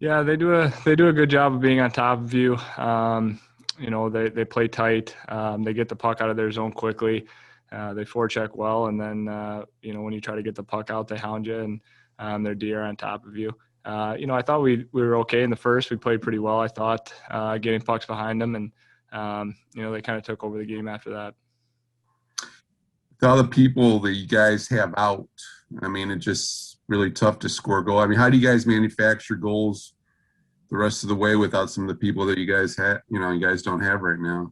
Yeah, they do a good job of being on top of you. They play tight. They get the puck out of their zone quickly. They forecheck well, and then when you try to get the puck out, they hound you, and their D are on top of you. I thought we were okay in the first. We played pretty well, I thought, getting pucks behind them, and they kind of took over the game after that. The other people that you guys have out, I mean, it's just really tough to score a goal. I mean, how do you guys manufacture goals the rest of the way without some of the people that you guys have, you guys don't have right now?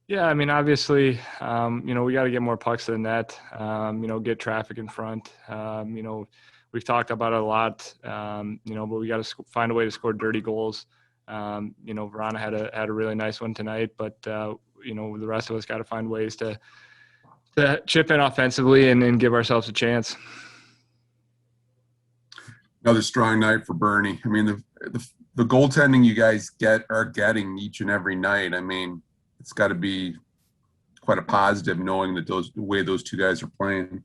Yeah, I mean, obviously, we got to get more pucks to the net, get traffic in front. We've talked about it a lot, but we got to find a way to score dirty goals. Verona had a really nice one tonight, but, the rest of us got to find ways to chip in offensively and give ourselves a chance. Another strong night for Bernie. I mean, the goaltending you guys are getting each and every night. I mean, it's got to be quite a positive knowing that the way those two guys are playing.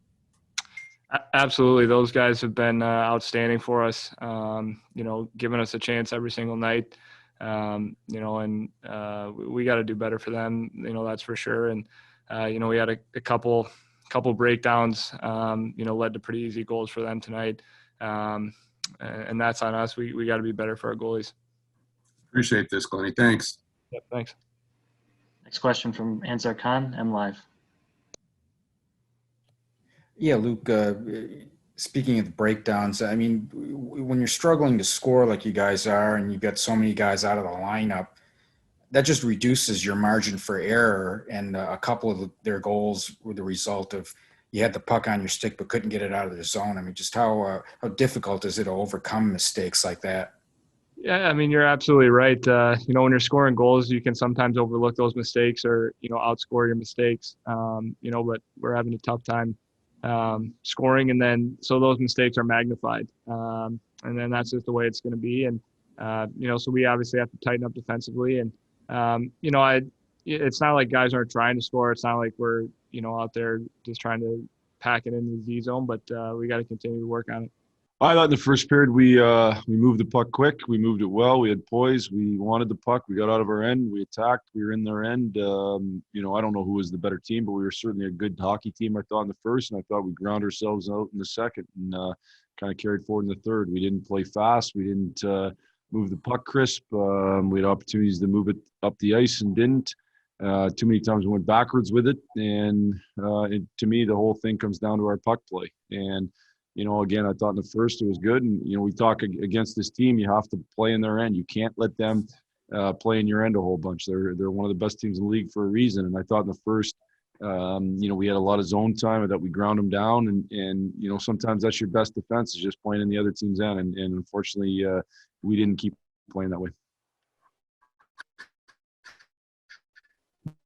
Absolutely. Those guys have been outstanding for us, giving us a chance every single night, and we got to do better for them, that's for sure. And, we had a couple breakdowns, led to pretty easy goals for them tonight. And that's on us. We got to be better for our goalies. Appreciate this, Glennie. Thanks. Yep, thanks. Next question from Ansar Khan, M Live. Yeah, Luke, speaking of the breakdowns, I mean, when you're struggling to score like you guys are and you've got so many guys out of the lineup, that just reduces your margin for error. And a couple of their goals were the result of you had the puck on your stick but couldn't get it out of the zone. I mean, just how difficult is it to overcome mistakes like that? Yeah, I mean, you're absolutely right. When you're scoring goals, you can sometimes overlook those mistakes or, outscore your mistakes, but we're having a tough time scoring. And then so those mistakes are magnified. And then that's just the way it's going to be. And, so we obviously have to tighten up defensively. And, it's not like guys aren't trying to score. It's not like we're, out there just trying to pack it in the Z zone, but we got to continue to work on it. I thought in the first period we moved the puck quick. We moved it well. We had poise. We wanted the puck. We got out of our end. We attacked. We were in their end. I don't know who was the better team, but we were certainly a good hockey team, I thought, in the first, and I thought we ground ourselves out in the second and kind of carried forward in the third. We didn't play fast. We didn't move the puck crisp. We had opportunities to move it up the ice and didn't. Too many times we went backwards with it, and to me, the whole thing comes down to our puck play. And again, I thought in the first it was good. And, we talk against this team, you have to play in their end. You can't let them play in your end a whole bunch. They're one of the best teams in the league for a reason. And I thought in the first, we had a lot of zone time that we ground them down. And sometimes that's your best defense is just playing in the other team's end. And unfortunately, we didn't keep playing that way.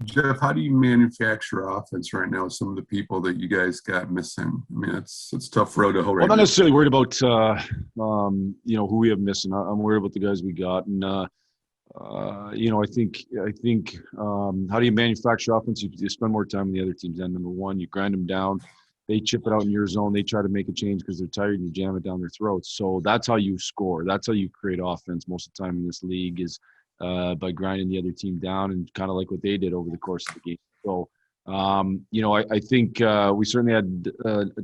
Jeff, how do you manufacture offense right now with some of the people that you guys got missing? I mean, it's a tough road to hoe. Well, I'm not necessarily worried about who we have missing. I'm worried about the guys we got, and I think how do you manufacture offense? You spend more time in the other team's end. Number one, you grind them down. They chip it out in your zone. They try to make a change because they're tired, and you jam it down their throats. So that's how you score. That's how you create offense most of the time in this league is by grinding the other team down and kind of like what they did over the course of the game. So, I think we certainly had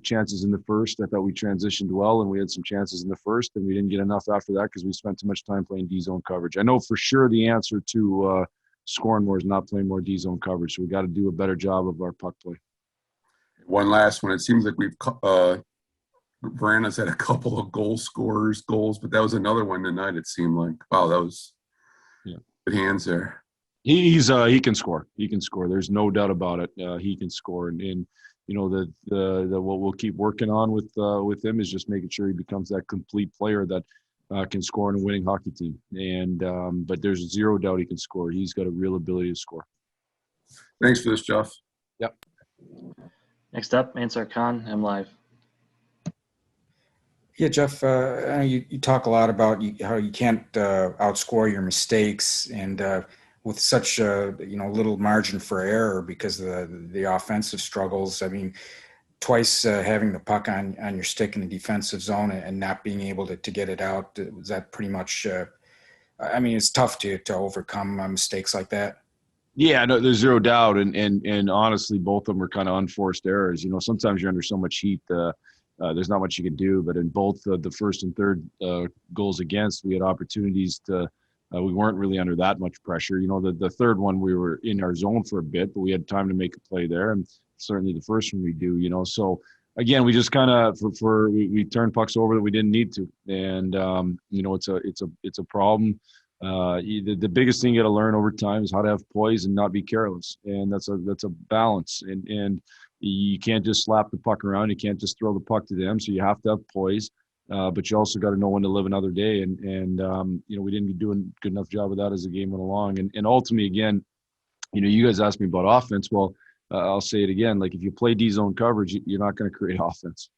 chances in the first. I thought we transitioned well, and we had some chances in the first, and we didn't get enough after that because we spent too much time playing D-zone coverage. I know for sure the answer to scoring more is not playing more D-zone coverage, so we got to do a better job of our puck play. One last one. It seems like we've Verona's had a couple of goals, but that was another one tonight. It seemed like, wow, that was good hands there. He can score. He can score. There's no doubt about it. He can score, and the what we'll keep working on with him is just making sure he becomes that complete player that can score in a winning hockey team. And but there's zero doubt he can score. He's got a real ability to score. Thanks for this, Jeff. Yep. Next up, Ansar Khan, M Live. Yeah, Jeff, you talk a lot about how you can't outscore your mistakes, and with such little margin for error because of the offensive struggles. I mean, twice having the puck on your stick in the defensive zone and not being able to get it out. Was that pretty much? I mean, it's tough to overcome mistakes like that. Yeah, no, there's zero doubt, and honestly, both of them are kind of unforced errors. You know, sometimes you're under so much heat, there's not much you can do. But in both the first and third goals against, we had opportunities to. We weren't really under that much pressure. You know, the third one we were in our zone for a bit, but we had time to make a play there, and certainly the first one we do. You know, so again, we just kind of we turned pucks over that we didn't need to, and you know, it's a problem. The biggest thing you got to learn over time is how to have poise and not be careless, and that's a balance. And you can't just slap the puck around. You can't just throw the puck to them. So you have to have poise, but you also got to know when to live another day. And you know, we didn't do a good enough job of that as the game went along. And ultimately, again, you know, you guys asked me about offense. Well, I'll say it again. Like if you play D zone coverage, you're not going to create offense.